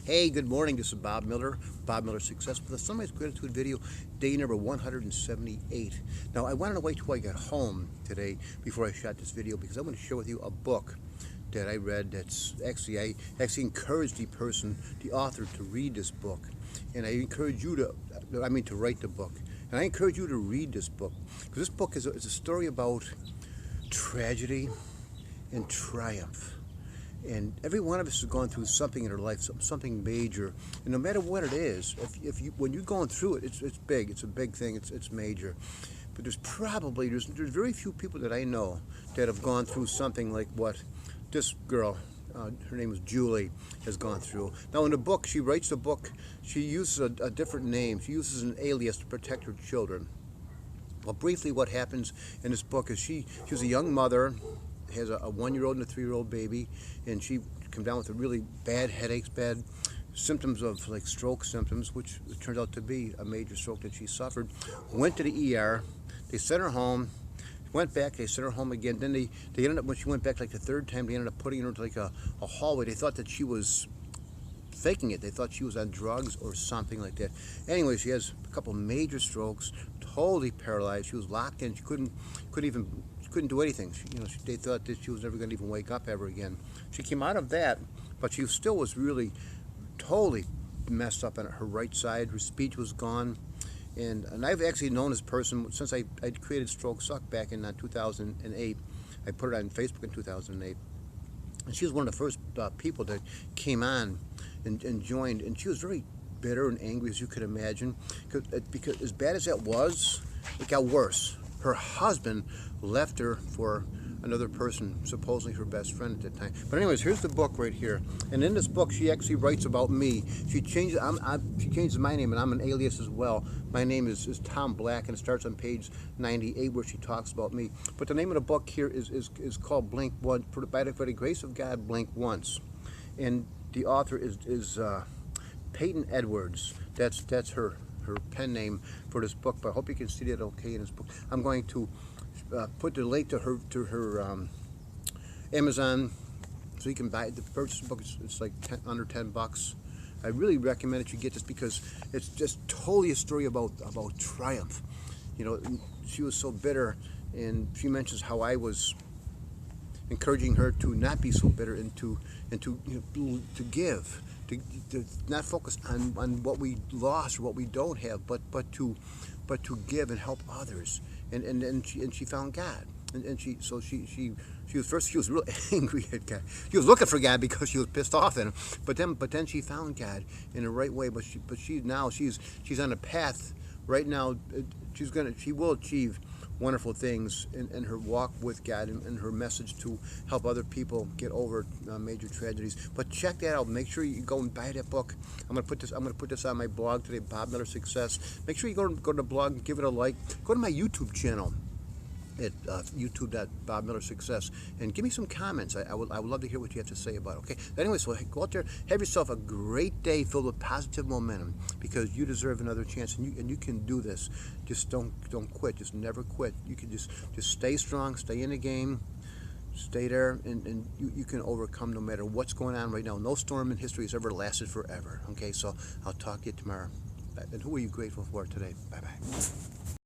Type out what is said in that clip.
Hey, good morning. This is Bob Miller Success with a Sunrise Gratitude video, day number 178. Now, I wanted to wait till I got home today before I shot this video because I want to share with you a book that I read. That's I actually encouraged the author, to read this book, and I encourage you to write the book, and I encourage you to read this book because this book is a story about tragedy and triumph. And every one of us has gone through something in our life, something major, and no matter what it is, when you're going through it, it's big. It's a big thing. It's major. But there's very few people that I know that have gone through something like what this girl, her name is Julie, has gone through. Now, in the book, she writes the book. She uses a different name. She uses an alias to protect her children. Well, briefly, what happens in this book is she was a young mother, has a 1-year-old and a 3-year-old baby, and she came down with really bad headaches, bad symptoms of like stroke symptoms, which it turned out to be a major stroke that she suffered. Went to the ER, they sent her home, went back, they sent her home again. Then they ended up, when she went back like the third time, they ended up putting her into like a hallway. They thought that she was faking it. They thought she was on drugs or something like that. Anyway, she has a couple major strokes, totally paralyzed. She was locked in. She couldn't do anything. They thought that she was never going to even wake up ever again. She came out of that, but she still was really totally messed up on her right side. Her speech was gone. And I've actually known this person since I created Stroke Suck back in 2008. I put it on Facebook in 2008. And she was one of the first people that came on and joined. And she was very bitter and angry, as you could imagine. Because as bad as that was, it got worse. Her husband left her for another person, supposedly her best friend at the time. But anyways, here's the book right here. And in this book, she actually writes about me. She changes my name, and I'm an alias as well. My name is Tom Black, and it starts on page 98 where she talks about me. But the name of the book here is called Blink Once, by the grace of God, Blink Once. And the author is Peyton Edwards. That's her pen name for this book, but I hope you can see that okay in this book. I'm going to put the link to her Amazon, so you can buy it. The purchase book. It's like under $10. I really recommend that you get this because it's just totally a story about triumph. She was so bitter, and she mentions how I was encouraging her to not be so bitter and to give. To not focus on what we lost or what we don't have, but to give and help others, and she found God, and she was real angry at God. She was looking for God because she was pissed off at him, but then she found God in the right way. But she's on a path right now. She will achieve wonderful things in her walk with God and her message to help other people get over major tragedies. But check that out. Make sure you go and buy that book. I'm gonna put this on my blog today, Bob Miller Success. Make sure you go to the blog and give it a like. Go to my YouTube channel at youtube.bobmillersuccess and give me some comments. I would love to hear what you have to say about it. Okay. Anyway, so go out there, have yourself a great day filled with positive momentum, because you deserve another chance, and you can do this. Just don't quit. Just never quit. You can just stay strong, stay in the game, stay there, and you can overcome no matter what's going on right now. No storm in history has ever lasted forever. Okay, so I'll talk to you tomorrow. And who are you grateful for today? Bye-bye.